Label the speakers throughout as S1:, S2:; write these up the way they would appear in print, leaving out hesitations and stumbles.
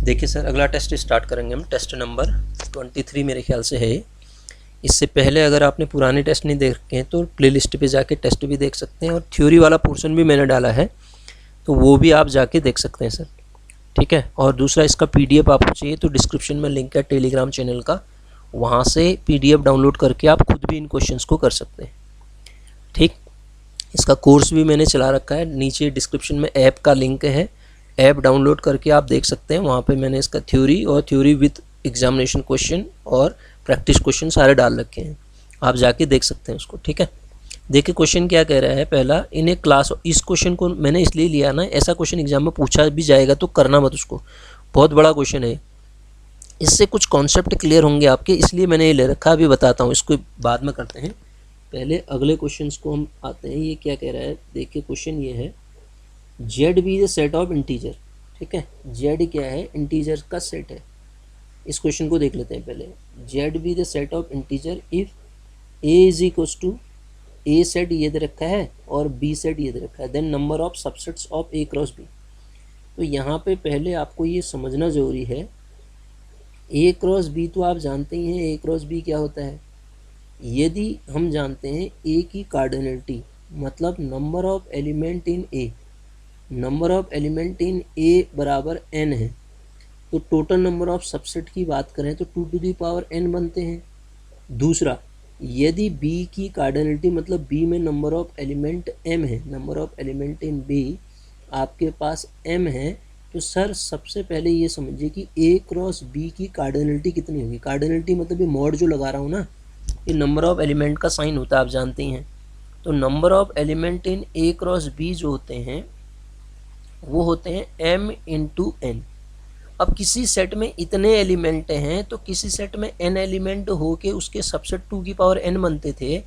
S1: देखिए सर, अगला test start करेंगे हम। टेस्ट नंबर 23 मेरे ख्याल से है। इससे पहले अगर आपने पुराने टेस्ट नहीं देखे हैं तो प्लेलिस्ट पे जाके टेस्ट भी देख सकते हैं, और थ्योरी वाला पोर्शन भी मैंने डाला है तो वो भी आप जाके देख सकते हैं सर। ठीक है। और दूसरा, इसका पीडीएफ आपको चाहिए तो डिस्क्रिप्शन में लिंक है टेलीग्राम चैनल का, वहाँ से पीडीएफ डाउनलोड करके आप खुद भी इन क्वेश्चंस को कर सकते हैं। ठीक। इसका कोर्स भी मैंने चला रखा है, नीचे डिस्क्रिप्शन में ऐप का लिंक है, ऐप डाउनलोड करके आप देख सकते हैं। वहाँ पे मैंने इसका थ्योरी और थ्योरी विद एग्जामिनेशन क्वेश्चन और प्रैक्टिस क्वेश्चन सारे डाल रखे हैं, आप जाके देख सकते हैं उसको। ठीक है। देखिए क्वेश्चन क्या कह रहा है। पहला, इन ए क्लास, इस क्वेश्चन को मैंने इसलिए लिया ना, ऐसा क्वेश्चन एग्जाम में पूछा भी जाएगा तो करना मत उसको, बहुत बड़ा क्वेश्चन है, इससे कुछ कॉन्सेप्ट क्लियर होंगे आपके, इसलिए मैंने ये ले रखा। अभी बताता हूँ, इसको बाद में करते हैं। पहले अगले क्वेश्चन को हम आते हैं। ये क्या कह रहा है, देखिए क्वेश्चन ये है, Z B is set of integer. ठीक है। जेड क्या है, इंटीजर का सेट है। इस क्वेश्चन को देख लेते हैं पहले। Z B the set of integer if A is equals to, A set ये दे रखा है और बी सेट ये दे रखा है, then number of subsets of A cross B. तो यहाँ पे पहले आपको ये समझना ज़रूरी है, ए क्रॉस बी तो आप जानते ही हैं, ए क्रॉस बी क्या होता है। यदि हम जानते हैं ए की कार्डिनलिटी, मतलब number of element in A, number of element in A बराबर n है, तो टोटल नंबर ऑफ सबसेट की बात करें तो 2 टू दी पावर n बनते हैं। दूसरा, यदि b की कार्डिनलिटी मतलब b में नंबर ऑफ एलिमेंट m है, number of element in b आपके पास m है, तो सर सबसे पहले ये समझिए कि a क्रॉस b की कार्डिनलिटी कितनी होगी। कार्डिनलिटी मतलब ये मॉड जो लगा रहा हूँ ना, ये नंबर ऑफ एलिमेंट का साइन होता है, आप जानते ही हैं। तो number of element in a cross b जो होते हैं वो होते हैं m इंटू n। अब किसी सेट में इतने एलिमेंट हैं तो किसी सेट में n एलिमेंट हो के उसके सबसेट 2 की पावर n बनते थे,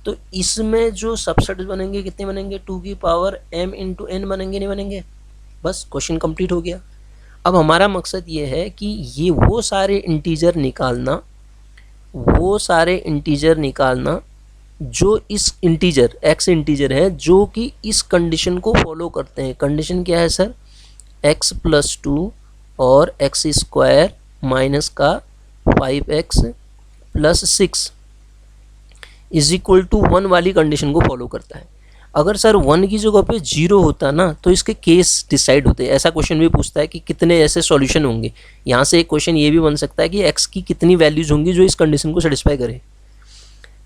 S1: तो इसमें जो सबसेट बनेंगे कितने बनेंगे, 2 की पावर m इंटू n बनेंगे, नहीं बनेंगे। बस क्वेश्चन कंप्लीट हो गया। अब हमारा मकसद ये है कि ये वो सारे इंटीजर निकालना, वो सारे इंटीजर निकालना जो इस इंटीजर x इंटीजर है जो कि इस कंडीशन को फॉलो करते हैं। कंडीशन क्या है सर, x प्लस 2 और एक्स स्क्वायर माइनस का 5x plus 6 is equal to 1 वाली कंडीशन को फॉलो करता है। अगर सर 1 की जगह पे 0 होता ना तो इसके केस डिसाइड होते। ऐसा क्वेश्चन भी पूछता है कि कितने ऐसे सॉल्यूशन होंगे। यहाँ से एक क्वेश्चन ये भी बन सकता है कि x की कितनी वैल्यूज होंगी जो इस कंडीशन को सेटिस्फाई करे।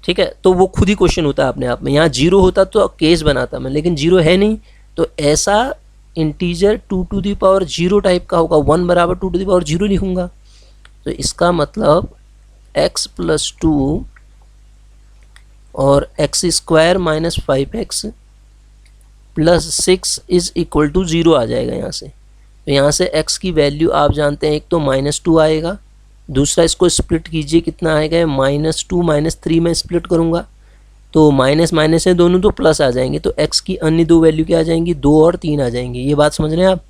S1: ठीक है। तो वो खुद ही क्वेश्चन होता है अपने आप में। यहाँ 0 होता तो केस बनाता मैं, लेकिन 0 है नहीं, तो ऐसा integer 2 to the power 0 type का होगा। 1 बराबर 2 टू दी पावर 0 लिखूंगा, तो इसका मतलब x प्लस 2 और X square minus 5x plus 6 is equal to 0 आ जाएगा यहाँ से। तो यहाँ से x की वैल्यू आप जानते हैं, एक तो -2 आएगा, दूसरा इसको स्प्लिट कीजिए कितना आएगा, -2 -3 में स्प्लिट करूँगा तो माइनस माइनस है दोनों, तो प्लस आ जाएंगे। तो x की अन्य दो वैल्यू क्या आ जाएंगी, 2 और 3 आ जाएंगे। ये बात समझ रहे हैं आप,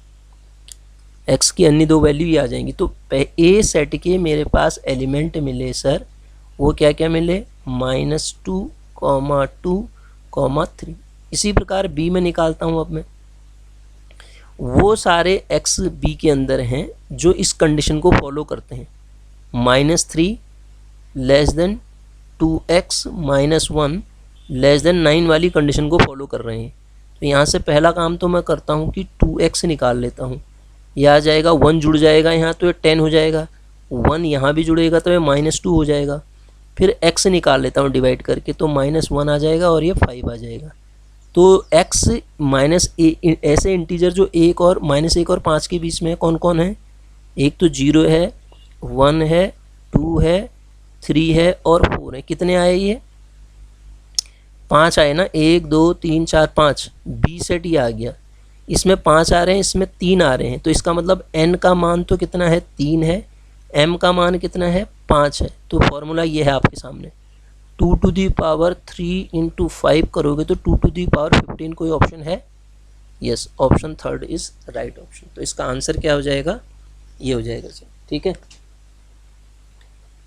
S1: x की अन्य दो वैल्यू ये आ जाएंगी। तो ए सेट के मेरे पास एलिमेंट मिले सर, वो क्या क्या मिले, -2, 2, 3। इसी प्रकार b में निकालता हूँ अब मैं, वो सारे x b के अंदर हैं जो इस कंडीशन को फॉलो करते हैं। -3 less than 2x minus 1 less than 9 वाली कंडीशन को फॉलो कर रहे हैं। तो यहाँ से पहला काम तो मैं करता हूँ कि 2x निकाल लेता हूँ, यह आ जाएगा, 1 जुड़ जाएगा यहाँ तो ये 10 हो जाएगा, 1 यहाँ भी जुड़ेगा तो ये -2 हो जाएगा। फिर x निकाल लेता हूँ डिवाइड करके, तो -1 आ जाएगा और ये 5 आ जाएगा। तो x माइनस ऐसे इंटीजर जो 1 और -1 और 5 के बीच में है, कौन कौन है, एक तो 0 है, 1 है, 2 है, 3 है और 4 है। कितने आए, ये 5 आए ना, 1 2 3 4 5, बी सेट ये आ गया। इसमें 5 आ रहे हैं, इसमें 3 आ रहे हैं, तो इसका मतलब n का मान तो कितना है, 3 है, m का मान कितना है, 5 है। तो फॉर्मूला ये है आपके सामने, 2 टू दी पावर 3 इंटू 5 करोगे तो 2 टू दी पावर 15। कोई ऑप्शन है, yes, option 3 is right option. तो इसका आंसर क्या हो जाएगा, ये हो जाएगा सर। ठीक है।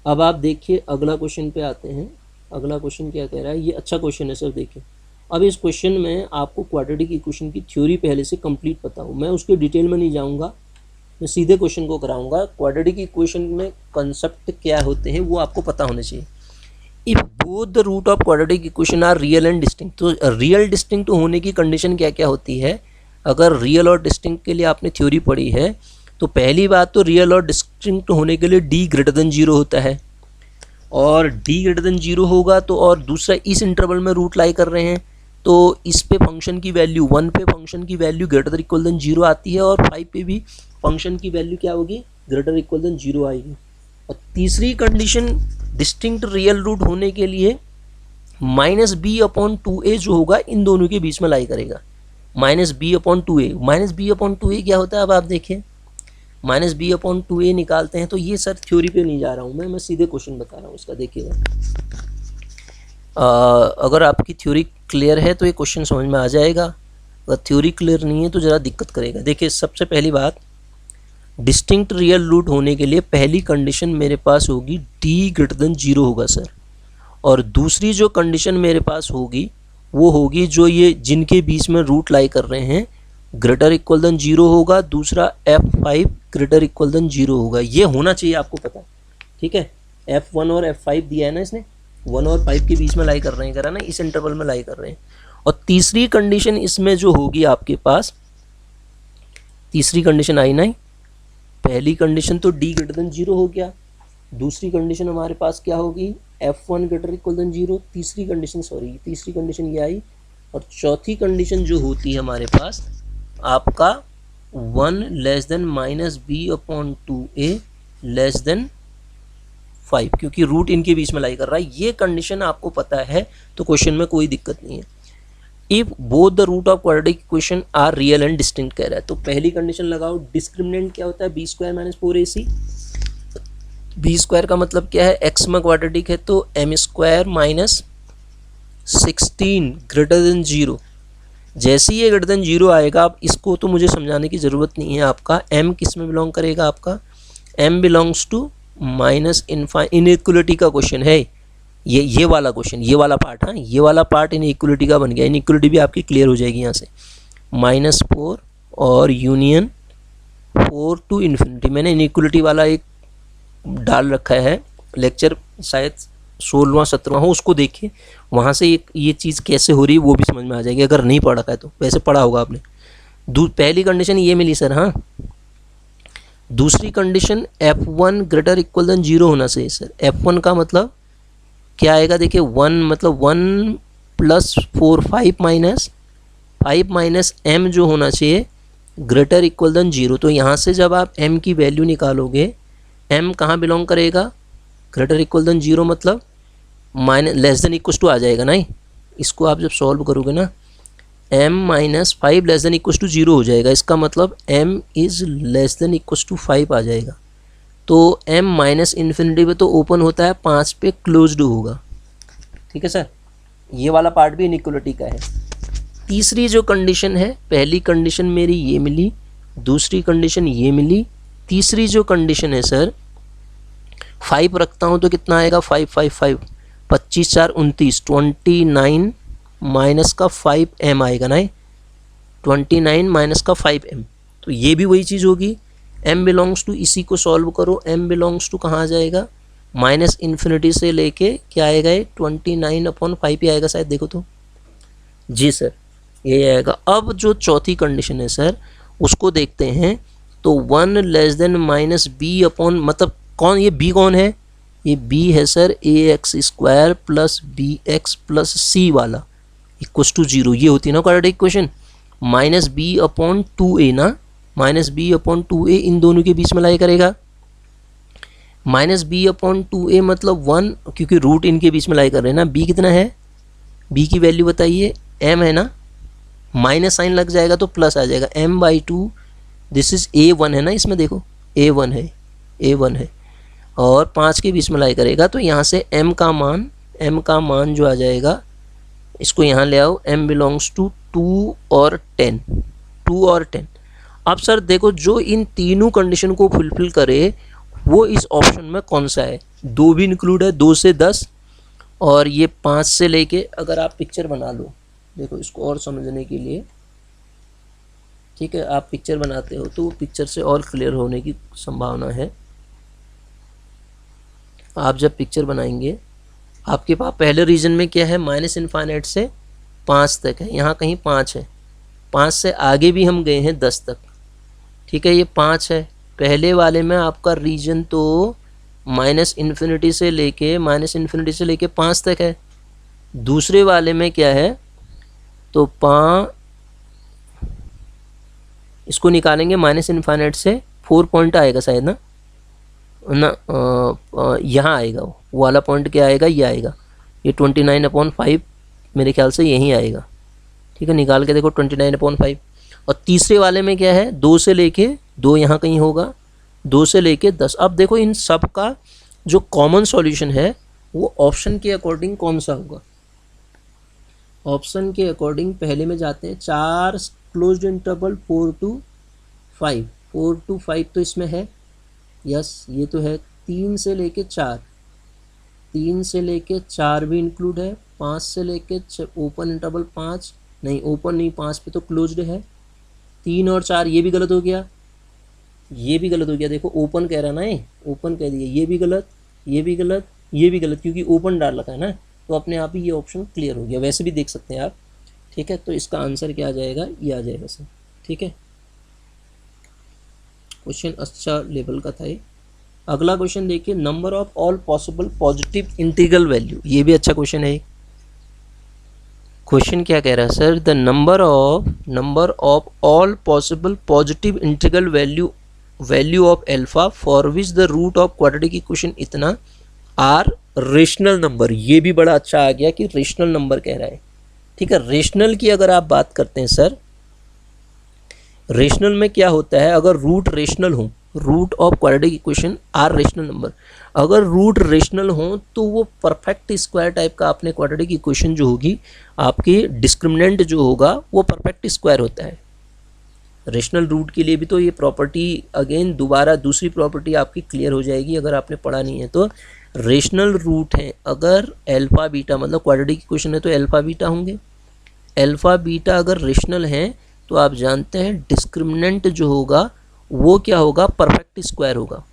S1: अब आप देखिए अगला क्वेश्चन पे आते हैं। अगला क्वेश्चन क्या कह रहा है, ये अच्छा क्वेश्चन है सर। देखिए अब इस क्वेश्चन में आपको क्वाड्रेटिक इक्वेशन की थ्योरी पहले से कंप्लीट पता हो, मैं उसके डिटेल में नहीं जाऊंगा, मैं सीधे क्वेश्चन को कराऊंगा। क्वाड्रेटिक इक्वेशन में कंसेप्ट क्या होते हैं वो आपको पता होने चाहिए। If both the root of quadratic equation are real and distinct, तो रियल डिस्टिंक्ट होने की कंडीशन क्या क्या होती है? अगर रियल और डिस्टिंक्ट के लिए आपने थ्योरी पढ़ी है तो पहली बात तो रियल और डिस्टिंक्ट होने के लिए d ग्रेटर देन 0 होता है, और d ग्रेटर देन 0 होगा तो, और दूसरा इस इंटरवल में रूट लाई कर रहे हैं तो इस पे फंक्शन की वैल्यू 1 पे फंक्शन की value greater than equal than 0 आती है, और 5 पे भी फंक्शन की वैल्यू क्या होगी? ग्रेटर इक्वल देन 0 आएगी। और तीसरी कंडीशन डिस्टिंक्ट रियल रूट होने के लिए -b/2a जो होगा इन दोनों के बीच में लाई करेगा। -b/2a, -b/2a क्या होता है? अब आप देखिए, -b/2a निकालते हैं तो ये सर थ्योरी पे नहीं जा रहा हूँ मैं सीधे क्वेश्चन बता रहा हूँ इसका। देखिएगा, अगर आपकी थ्योरी क्लियर है तो ये क्वेश्चन समझ में आ जाएगा, अगर थ्योरी क्लियर नहीं है तो ज़रा दिक्कत करेगा। देखिए, सबसे पहली बात, डिस्टिंक्ट रियल रूट होने के लिए पहली कंडीशन मेरे पास होगी d ग्रेटर देन 0 होगा सर, और दूसरी जो कंडीशन मेरे पास होगी वो होगी जो ये जिनके बीच में रूट लाई कर रहे हैं ग्रेटर इक्वल देन 0 होगा, दूसरा f5 ग्रेटर इक्वल देन 0 होगा। ये होना चाहिए आपको पता, ठीक है? f1 और f5 दिया है ना इसने, 1 और 5 के बीच में लाई कर रहे हैं, करा ना, इस इंटरवल में लाई कर रहे हैं। और तीसरी कंडीशन इसमें जो होगी आपके पास, तीसरी कंडीशन आई ना, पहली कंडीशन तो d ग्रेटर देन 0 हो गया, दूसरी कंडीशन हमारे पास क्या होगी? f1 ग्रेटर इक्वल देन 0, तीसरी कंडीशन ये आई, और चौथी कंडीशन जो होती है हमारे पास आपका 1 less than -b/2a less than 5, क्योंकि रूट इनके बीच में लाई कर रहा है। ये कंडीशन आपको पता है तो क्वेश्चन में कोई दिक्कत नहीं है। If both the root of quadratic equation are real and distinct कह रहा है, तो पहली कंडीशन लगाओ। डिस्क्रिमिनेंट क्या होता है? b² - 4ac। b² का मतलब क्या है? x में क्वाड्रेटिक है तो m² - 16 ग्रेटर देन 0। जैसे ही ये ग्रेटर देन 0 आएगा, आप इसको तो मुझे समझाने की ज़रूरत नहीं है। आपका m किस में बिलोंग करेगा? आपका m belongs to minus inequality का क्वेश्चन है ये वाला क्वेश्चन, ये वाला पार्ट। हाँ, ये वाला पार्ट इनइक्वलिटी का बन गया। इनइक्वलिटी भी आपकी क्लियर हो जाएगी यहाँ से। -4 और यूनियन 4 टू इन्फिनिटी। मैंने इनइक्वलिटी वाला एक डाल रखा है, लेक्चर शायद 16वां-17वां हो, उसको देखिए, वहाँ से ये चीज़ कैसे हो रही है वो भी समझ में आ जाएगी, अगर नहीं पढ़ा है तो। वैसे पढ़ा होगा आपने। पहली कंडीशन ये मिली सर। हाँ, दूसरी condition f1 greater equal than 0 होना चाहिए सर। f1 का मतलब क्या आएगा? देखिए, 1 मतलब 1 + 4 5 माइनस m जो होना चाहिए ग्रेटर इक्वल देन 0। तो यहाँ से जब आप m की वैल्यू निकालोगे, m कहाँ बिलोंग करेगा? ग्रेटर इक्वल देन 0 मतलब लेस देन इक्वल टू आ जाएगा ना। इसको आप जब सॉल्व करोगे ना, m - 5 less than equal to 0 हो जाएगा। इसका मतलब m is less than equal to 5 आ जाएगा। तो m -∞ पे तो ओपन होता है, 5 पे क्लोज्ड होगा। ठीक है सर, ये वाला पार्ट भी इनइक्वलिटी का है। तीसरी जो कंडीशन है, पहली कंडीशन मेरी ये मिली, दूसरी कंडीशन ये मिली, तीसरी जो कंडीशन है सर 5 रखता हूँ तो कितना आएगा? 5 5 5 25 4 29 29 माइनस का 5m आएगा ना, 29 माइनस का 5m। तो ये भी वही चीज़ होगी। m बिलोंग्स टू, इसी को सॉल्व करो, m बिलोंग्स टू कहाँ आ जाएगा? -∞ से लेके क्या आएगा? ये 29/5 ही आएगा शायद, देखो तो। जी सर, ये आएगा। अब जो चौथी कंडीशन है सर उसको देखते हैं। तो 1 लेस देन -b/ मतलब कौन, ये b कौन है? ये b है sir ax² plus bx plus c वाला इक्वस टू 0। ये होती है ना क्वाड्रेटिक इक्वेशन। -b/2a ना, -b/2a इन दोनों के बीच में लाई करेगा। -b/2a मतलब 1, क्योंकि रूट इनके बीच में लाई कर रहे हैं ना। b कितना है? b की वैल्यू बताइए, m है ना, माइनस साइन लग जाएगा तो प्लस आ जाएगा। m/2 दिस इज a1 है ना, इसमें देखो a1 है और 5 के बीच में लाई करेगा। तो यहाँ से m का मान जो आ जाएगा, इसको यहाँ ले आओ, m बिलोंग्स टू 2 और 10। अब सर देखो, जो इन तीनों कंडीशन को फुलफिल करे वो इस ऑप्शन में कौन सा है? 2 भी इंक्लूड है, 2 से 10 और ये 5 से लेके, अगर आप पिक्चर बना लो, देखो इसको और समझने के लिए ठीक है, आप पिक्चर बनाते हो तो पिक्चर से और क्लियर होने की संभावना है। आप जब पिक्चर बनाएंगे, आपके पास पहले रीजन में क्या है, माइनस इनफाइनाइट से 5 तक है, यहाँ कहीं 5 है, 5 से आगे भी हम गए हैं 10 तक, ठीक है, ये 5 है। पहले वाले में आपका रीजन तो माइनस इन्फिनिटी से लेके 5 तक है। दूसरे वाले में क्या है, तो 5, इसको निकालेंगे माइनस इनफाइनाइट से 4 पॉइंट आएगा शायद ना यहाँ आएगा, वो वाला पॉइंट क्या आएगा, ये आएगा, ये 29/5 मेरे ख्याल से यहीं आएगा, ठीक है, निकाल के देखो 29/5। और तीसरे वाले में क्या है, 2 से लेके 2 यहाँ कहीं होगा, 2 से लेके 10। अब देखो इन सब का जो कॉमन सॉल्यूशन है वो ऑप्शन के अकॉर्डिंग कौन सा होगा। ऑप्शन के अकॉर्डिंग पहले में जाते हैं 4 क्लोज्ड इंटरवल 4 to 5, 4 to 5 तो इसमें है, यस ये तो है। 3 से लेके 4, 3 से लेके 4 भी इंक्लूड है, 5 से लेके ओपन इंटरवल 5 नहीं, ओपन नहीं, 5 पे तो क्लोज्ड है। 3 और 4 ये भी गलत हो गया, ये भी गलत हो गया, देखो ओपन कह रहा ना, ये ओपन कह दिया, ये भी गलत, ये भी गलत, ये भी गलत, क्योंकि ओपन डाल रखा है ना, तो अपने आप ही ये ऑप्शन क्लियर हो गया। वैसे भी देख सकते हैं आप, ठीक है, तो इसका आंसर क्या आ जाएगा, ये आ जाएगा सर, ठीक है। क्वेश्चन अच्छा लेवल का था ये। अगला क्वेश्चन देखिए, number of all possible positive integral value, ये भी अच्छा क्वेश्चन है। क्वेश्चन क्या कह रहा है sir, the number of all possible positive integral value of alpha for which the root of quadratic equation इतना आर रेशनल नंबर। ये भी बड़ा अच्छा आ गया कि रेशनल नंबर कह रहा है, ठीक है। रेशनल की अगर आप बात करते हैं सर, रेशनल में क्या होता है, अगर रूट रेशनल हो, root of quadratic equation are rational number, अगर रूट रेशनल हो तो वो परफेक्ट स्क्वायर टाइप का आपने क्वाड्रेटिक इक्वेशन जो होगी, आपकी डिस्क्रिमिनेंट जो होगा वो परफेक्ट स्क्वायर होता है। रेशनल रूट के लिए भी तो ये प्रॉपर्टी अगेन दोबारा दूसरी प्रॉपर्टी आपकी क्लियर हो जाएगी अगर आपने पढ़ा नहीं है तो। रेशनल रूट है अगर अल्फा बीटा, मतलब क्वाड्रेटिक इक्वेशन है तो अल्फा बीटा होंगे, अल्फा बीटा अगर रेशनल हैं तो आप जानते हैं डिस्क्रिमिनेंट जो होगा वो क्या होगा, परफेक्ट स्क्वायर होगा।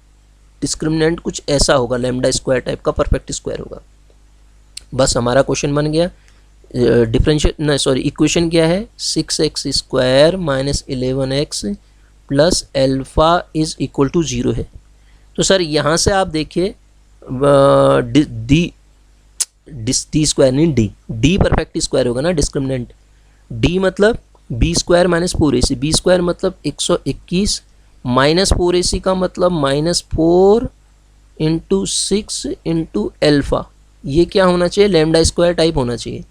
S1: डिस्क्रिमिनेंट कुछ ऐसा होगा, लैम्डा स्क्वायर टाइप का परफेक्ट स्क्वायर होगा। बस हमारा क्वेश्चन बन गया। इक्वेशन क्या है, 6x square minus 11x plus alpha is equal to 0 है। तो सर यहाँ से आप देखिए डी स्क्वायर नहीं, डी परफेक्ट स्क्वायर होगा ना, डिस्क्रिमिनेंट। डी मतलब B square minus 4ac, B square मतलब 121 माइनस 4ac का मतलब -4 इंटू 6 इंटू एल्फा। ये क्या होना चाहिए, लैम्डा स्क्वायर टाइप होना चाहिए।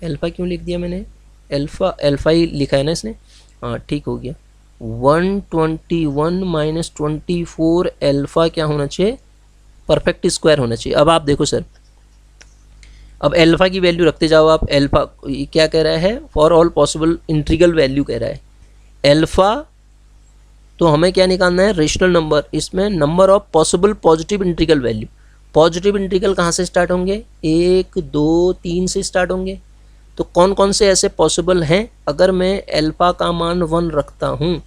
S1: एल्फा क्यों लिख दिया मैंने, एल्फा ही लिखा है ना इसने, हाँ ठीक हो गया। 121 माइनस 24 एल्फा क्या होना चाहिए, परफेक्ट स्क्वायर होना चाहिए। अब आप देखो सर, अब एल्फा की वैल्यू रखते जाओ आप। एल्फा क्या कह रहा है, for all possible integral value कह रहा है। एल्फा तो हमें क्या निकालना है, रेशनल नंबर। इसमें number of possible positive integral value, positive integral कहाँ से स्टार्ट होंगे, 1 2 3 से स्टार्ट होंगे। तो कौन कौन से ऐसे पॉसिबल हैं, अगर मैं एल्फा का मान 1 रखता हूँ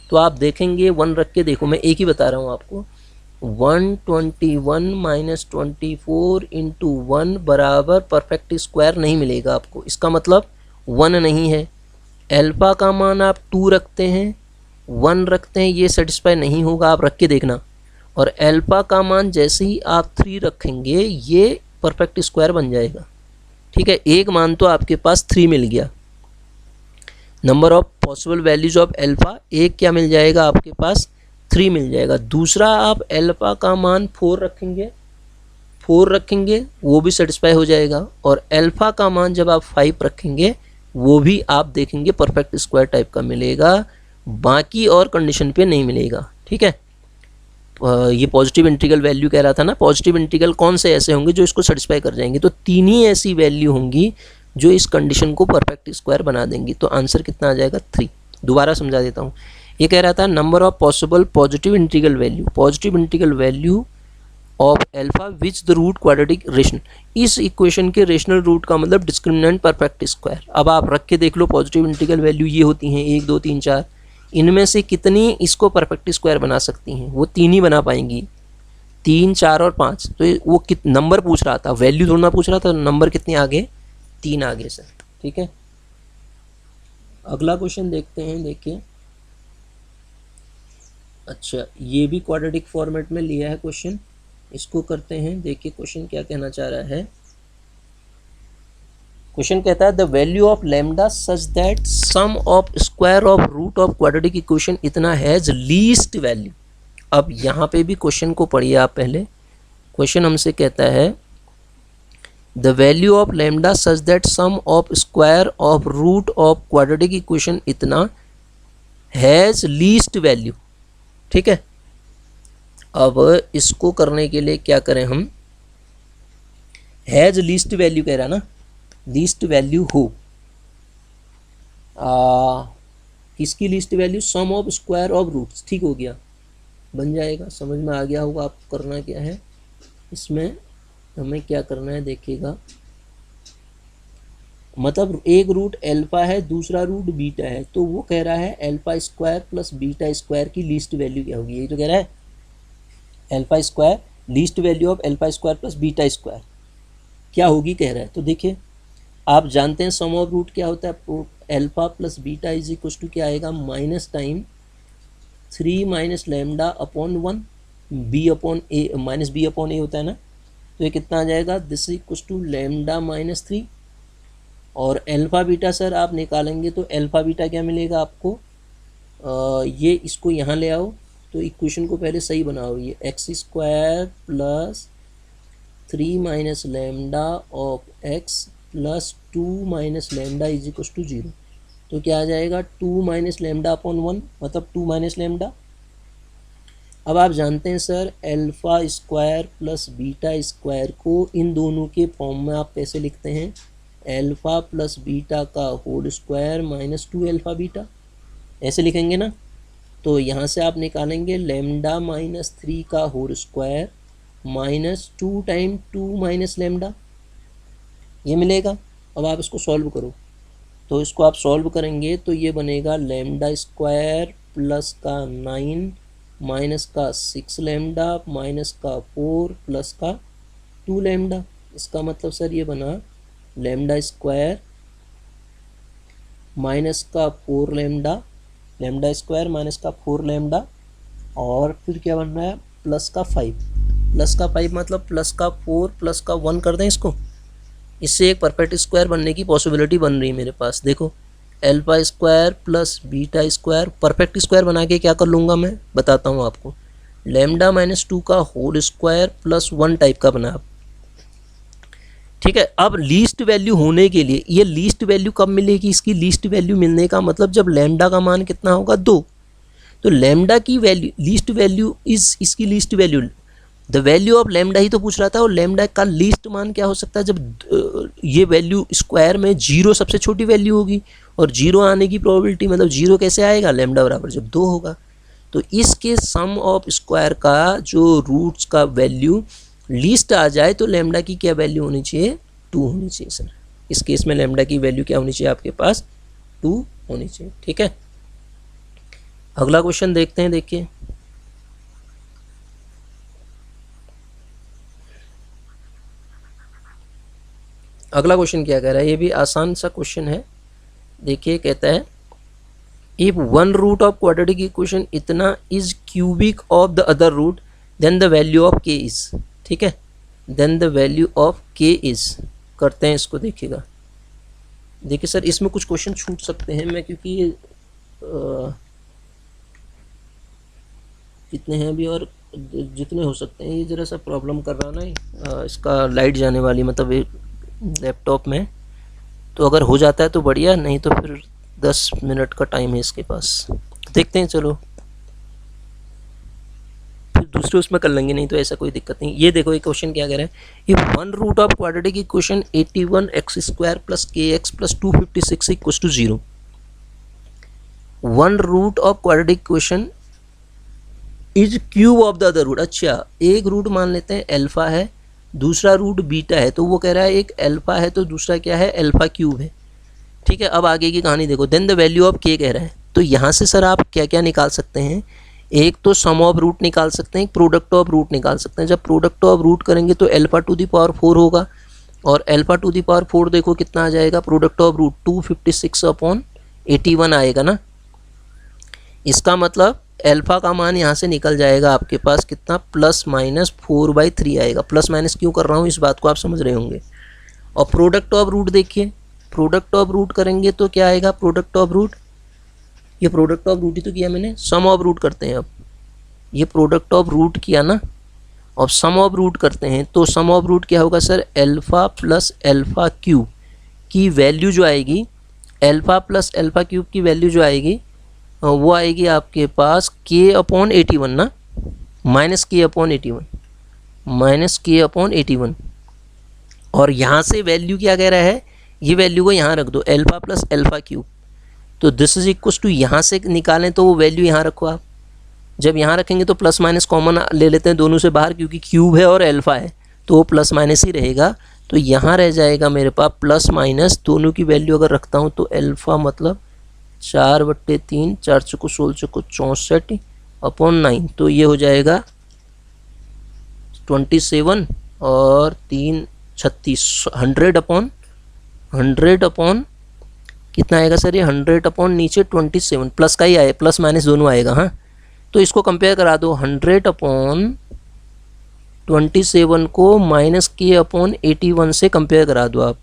S1: तो आप देखेंगे 1 रख के देखो, मैं एक ही बता रहा हूँ आपको, 121 माइनस 24 इंटू 1 बराबर परफेक्ट स्क्वायर नहीं मिलेगा आपको, इसका मतलब 1 नहीं है। एल्फा का मान आप 2 रखते हैं, 1 रखते हैं, ये सेटिस्फाई नहीं होगा, आप रख के देखना। और एल्फा का मान जैसे ही आप 3 रखेंगे ये परफेक्ट स्क्वायर बन जाएगा, ठीक है। एक मान तो आपके पास 3 मिल गया, number of possible values of alpha, एक क्या मिल जाएगा आपके पास, 3 मिल जाएगा। दूसरा आप एल्फा का मान 4 रखेंगे वो भी सेटिस्फाई हो जाएगा। और एल्फा का मान जब आप 5 रखेंगे वो भी आप देखेंगे परफेक्ट स्क्वायर टाइप का मिलेगा, बाकी और कंडीशन पे नहीं मिलेगा, ठीक है। ये पॉजिटिव इंटीग्रल वैल्यू कह रहा था ना, पॉजिटिव इंटीग्रल कौन से ऐसे होंगे जो इसको सेटिस्फाई कर जाएंगे, तो 3 ही ऐसी वैल्यू होंगी जो इस कंडीशन को परफेक्ट स्क्वायर बना देंगी। तो आंसर कितना आ जाएगा, 3। दोबारा समझा देता हूँ, ये कह रहा था number of possible positive integral value, positive integral value of alpha which the root quadratic rational. इस इक्वेशन के रेशनल रूट का मतलब डिस्क्रिमिनेंट परफेक्ट स्क्वायर। अब आप रख के देख लो, पॉजिटिव इंटीग्रल वैल्यू ये होती हैं 1 2 3 4, इनमें से कितनी इसको परफेक्ट स्क्वायर बना सकती हैं? वो 3 ही बना पाएंगी, 3 4 और 5। तो वो कित नंबर पूछ रहा था, वैल्यू थोड़ा पूछ रहा था। नंबर कितने आगे? 3 आगे सर। ठीक है, अगला क्वेश्चन देखते हैं। देखिए, अच्छा ये भी क्वाड्रेटिक फॉर्मेट में लिया है क्वेश्चन, इसको करते हैं। देखिए क्वेश्चन क्या कहना चाह रहा है। क्वेश्चन कहता है the value of lambda such that sum of square of root of quadratic equation इतना हैज लीस्ट वैल्यू। अब यहाँ पे भी क्वेश्चन को पढ़िए आप पहले। क्वेश्चन हमसे कहता है the value of lambda such that sum of square of root of quadratic equation इतना हैज लीस्ट वैल्यू। ठीक है, अब इसको करने के लिए क्या करें हम? हैज लीस्ट वैल्यू कह रहा ना, लीस्ट वैल्यू हो किसकी least value? Sum of square of roots. ठीक हो गया, बन जाएगा, समझ में आ गया होगा आपको करना क्या है। इसमें हमें क्या करना है देखिएगा, मतलब एक रूट एल्फा है, दूसरा रूट बीटा है, तो वो कह रहा है alpha square plus beta square की लीस्ट वैल्यू क्या होगी? यही तो कह रहा है, alpha square least value of alpha square plus beta square क्या होगी कह रहा है। तो देखिए आप जानते हैं सम ऑफ रूट क्या होता है, alpha plus beta is equal to क्या आएगा? Minus time 3 minus lambda upon 1 B upon A, minus B upon A होता है ना, तो ये कितना आ जाएगा? This equal to lambda minus 3। और एल्फा बीटा सर आप निकालेंगे तो एल्फा बीटा क्या मिलेगा आपको? ये इसको यहाँ ले आओ, तो इक्वेशन को पहले सही बनाओ। ये X square plus 3 minus lambda of X plus 2 minus lambda is equal to 0। तो क्या आ जाएगा? 2 माइनस लैम्डा अपॉन 1, मतलब 2 माइनस लैम्डा। अब आप जानते हैं sir alpha square plus beta square को इन दोनों के फॉर्म में आप कैसे लिखते हैं? एल्फा प्लस बीटा का whole square minus 2 alpha beta, ऐसे लिखेंगे ना। तो यहाँ से आप निकालेंगे लैम्डा माइनस 3 का whole square minus 2 time 2 minus lambda, ये मिलेगा। अब आप इसको सॉल्व करो, तो इसको आप सॉल्व करेंगे तो ये बनेगा लैम्डा स्क्वायर प्लस का 9 माइनस का 6 लैम्डा माइनस का 4 प्लस का 2 लैम्डा। इसका मतलब सर ये बना लैम्डा स्क्वायर माइनस का 4 लैम्डा, लैम्डा स्क्वायर माइनस का 4 लैम्डा, और फिर क्या बन रहा है? प्लस का 5, प्लस का 5 मतलब प्लस का 4 प्लस का 1 कर दें इसको। इससे एक परफेक्ट स्क्वायर बनने की पॉसिबिलिटी बन रही है मेरे पास। देखो alpha square plus beta square, perfect square बना के क्या कर लूँगा मैं बताता हूँ आपको। लैम्डा माइनस 2 का होल स्क्वायर प्लस 1 टाइप का बना। ठीक है, अब लीस्ट वैल्यू होने के लिए ये लीस्ट वैल्यू कब मिलेगी? इसकी लीस्ट वैल्यू मिलने का मतलब जब लैम्डा का मान कितना होगा? 2। तो लैम्डा की वैल्यू लीस्ट वैल्यू इज इसकी least value, the value of lambda ही तो पूछ रहा था। और लैम्डा का लीस्ट मान क्या हो सकता है? जब ये वैल्यू स्क्वायर में 0 सबसे छोटी वैल्यू होगी, और 0 आने की प्रोबेबिलिटी मतलब 0 कैसे आएगा? लैम्डा बराबर जब 2 होगा। तो इसके सम ऑफ स्क्वायर का जो रूट्स का वैल्यू लीस्ट आ जाए तो लैम्डा की क्या वैल्यू होनी चाहिए? 2 होनी चाहिए सर। इस केस में लैम्डा की वैल्यू क्या होनी चाहिए आपके पास? 2 होनी चाहिए। ठीक है, अगला क्वेश्चन देखते हैं। देखिए अगला क्वेश्चन क्या कह रहा है, ये भी आसान सा क्वेश्चन है। देखिए कहता है if one root of quadratic equation इतना is cubic of the other root then the value of K is. ठीक है, then the value of K is करते हैं इसको। देखिएगा, देखिए सर इसमें कुछ क्वेश्चन छूट सकते हैं मैं, क्योंकि ये कितने हैं अभी और जितने हो सकते हैं, ये ज़रा सा प्रॉब्लम कर रहा ना इसका लाइट जाने वाली, मतलब लैपटॉप में। तो अगर हो जाता है तो बढ़िया, नहीं तो फिर 10 मिनट का टाइम है इसके पास। देखते हैं, चलो फिर दूसरे उसमें कर लेंगे, नहीं तो ऐसा कोई दिक्कत नहीं। ये देखो ये क्वेश्चन क्या कह रहा है, if one root of quadratic equation 81 X square plus K X plus 256 equal to 0। One root of quadratic equation is cube of the other root. अच्छा, एक रूट मान लेते हैं अल्फ़ा है, दूसरा रूट बीटा है, तो वो कह रहा है एक अल्फ़ा है तो दूसरा क्या है, अल्फ़ा क्यूब है। ठीक है, अब आगे की कहानी देखो। देन द वैल्यू ऑफ के कह रहा है, तो यहाँ से सर आप क्या क्या निकाल सकते हैं, एक तो सम ऑफ रूट निकाल सकते हैं, एक प्रोडक्ट ऑफ रूट निकाल सकते हैं। जब प्रोडक्ट ऑफ रूट करेंगे तो अल्फ़ा टू द पावर 4 होगा, और अल्फ़ा टू द पावर 4 देखो कितना आ जाएगा, प्रोडक्ट ऑफ रूट 256/81 आएगा ना। इसका मतलब अल्फ़ा का मान यहाँ से निकल जाएगा आपके पास कितना, +-4/3 आएगा। प्लस माइनस क्यों कर रहा हूँ इस बात को आप समझ रहे होंगे। और प्रोडक्ट ऑफ रूट देखिए, प्रोडक्ट ऑफ रूट करेंगे तो क्या आएगा, प्रोडक्ट ऑफ रूट, ये प्रोडक्ट ऑफ रूट ही तो किया मैंने, सम ऑफ रूट करते हैं। अब ये प्रोडक्ट ऑफ रूट किया ना, और सम ऑफ रूट करते हैं, तो सम ऑफ रूट क्या होगा sir, alpha plus alpha cube की वैल्यू जो आएगी, अल्फ़ा प्लस अल्फ़ा क्यूब की वैल्यू जो आएगी वो आएगी आपके पास k/81 ना, -k/81 और यहाँ से वैल्यू क्या कह रहा है, ये वैल्यू को यहाँ रख दो, अल्फ़ा प्लस अल्फ़ा क्यूब। तो दिस इज इक्वल टू, यहाँ से निकालें तो वो वैल्यू यहाँ रखो आप। जब यहाँ रखेंगे तो प्लस माइनस कॉमन ले लेते हैं दोनों से बाहर, क्योंकि क्यूब है और अल्फ़ा है तो वो प्लस माइनस ही रहेगा। तो यहाँ रह जाएगा मेरे पास प्लस माइनस, दोनों की वैल्यू अगर रखता हूँ तो अल्फ़ा मतलब 4/3, 4 चौको 16 चौको 64/9, तो ये हो जाएगा 27 और 3 36, 100/100 कितना आएगा सर, ये 100 नीचे 27, प्लस का ही आए, प्लस माइनस दोनों आएगा। हाँ, तो इसको कंपेयर करा दो, 100/27 को -k/81 से कंपेयर करा दो आप,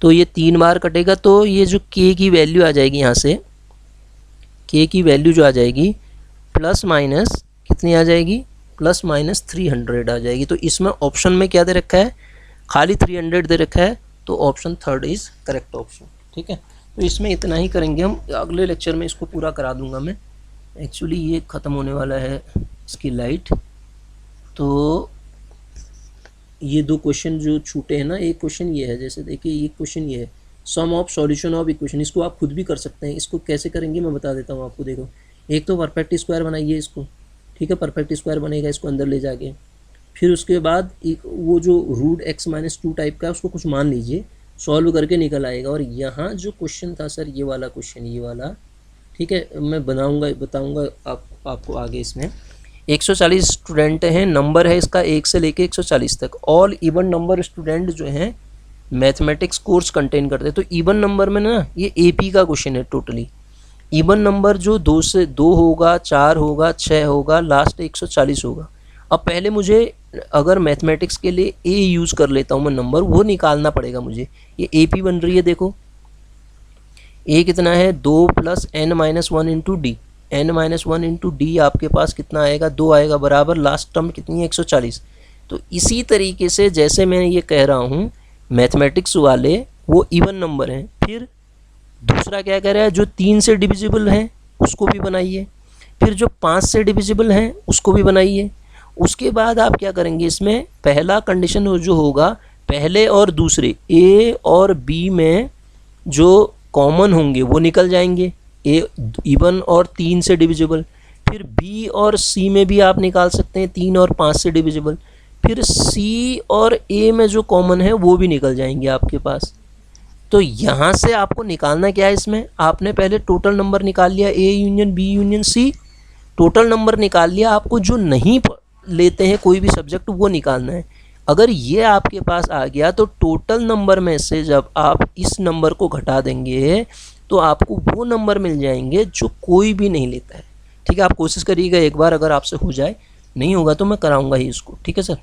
S1: तो ये 3 बार कटेगा, तो ये जो k की वैल्यू आ जाएगी, यहाँ से k की वैल्यू जो आ जाएगी प्लस माइनस कितनी आ जाएगी, +-300 आ जाएगी। तो इसमें ऑप्शन में क्या दे रखा है, खाली 300 दे रखा है, तो ऑप्शन 3 इज़ करेक्ट ऑप्शन। ठीक है, तो इसमें इतना ही करेंगे हम, अगले लेक्चर में इसको पूरा करा दूंगा मैं। एक्चुअली ये ख़त्म होने वाला है इसकी लाइट, तो ये 2 क्वेश्चन जो छूटे हैं ना, एक क्वेश्चन ये है, जैसे देखिए ये क्वेश्चन ये है, सम ऑफ सॉल्यूशन ऑफ इक्वेशन, इसको आप खुद भी कर सकते हैं। इसको कैसे करेंगे मैं बता देता हूँ आपको। देखो, एक तो परफेक्ट स्क्वायर बनाइए इसको, ठीक है, परफेक्ट स्क्वायर बनेगा इसको अंदर ले जाके, फिर उसके बाद एक वो जो √x-2 टाइप का है उसको कुछ मान लीजिए, सॉल्व करके निकल आएगा। और यहाँ जो क्वेश्चन था सर, ये वाला क्वेश्चन, ये वाला, ठीक है, मैं बताऊँगा आपको आगे। इसमें 140 स्टूडेंट हैं, नंबर है इसका 1 से लेके 140 तक। ऑल इवन नंबर स्टूडेंट जो हैं मैथमेटिक्स कोर्स कंटेन करते हैं। तो इवन नंबर में ना, ये एपी का क्वेश्चन है टोटली। इवन नंबर जो 2 से 2 होगा, 4 होगा, 6 होगा, लास्ट 140 होगा। अब पहले मुझे अगर मैथमेटिक्स के लिए ए यूज़ कर लेता हूँ मैं, नंबर वो निकालना पड़ेगा मुझे। ये एपी बन रही है, देखो ए कितना है, 2 + n-1 into D, n-1 into D आपके पास कितना आएगा, 2 आएगा, बराबर लास्ट टर्म कितनी है, 140। तो इसी तरीके से जैसे मैं ये कह रहा हूँ, मैथमेटिक्स वाले वो इवन नंबर हैं। फिर दूसरा क्या कह रहा है, जो 3 से डिविजिबल हैं उसको भी बनाइए, फिर जो 5 से डिविजिबल हैं उसको भी बनाइए। उसके बाद आप क्या करेंगे, इसमें पहला कंडीशन जो होगा, पहले और दूसरे ए और बी में जो कॉमन होंगे वो निकल जाएंगे, ए इवन और 3 से डिविजिबल। फिर बी और सी में भी आप निकाल सकते हैं 3 और 5 से डिविजिबल। फिर सी और ए में जो कॉमन है वो भी निकल जाएंगे आपके पास। तो यहाँ से आपको निकालना क्या है, इसमें आपने पहले टोटल नंबर निकाल लिया, A union B union C, total number निकाल लिया। आपको जो नहीं लेते हैं कोई भी सब्जेक्ट वो निकालना है। अगर ये आपके पास आ गया तो टोटल नंबर में से जब आप इस नंबर को घटा देंगे तो आपको वो नंबर मिल जाएंगे जो कोई भी नहीं लेता है। ठीक है, आप कोशिश करिएगा एक बार, अगर आपसे हो जाए, नहीं होगा तो मैं कराऊंगा ही इसको। ठीक है सर।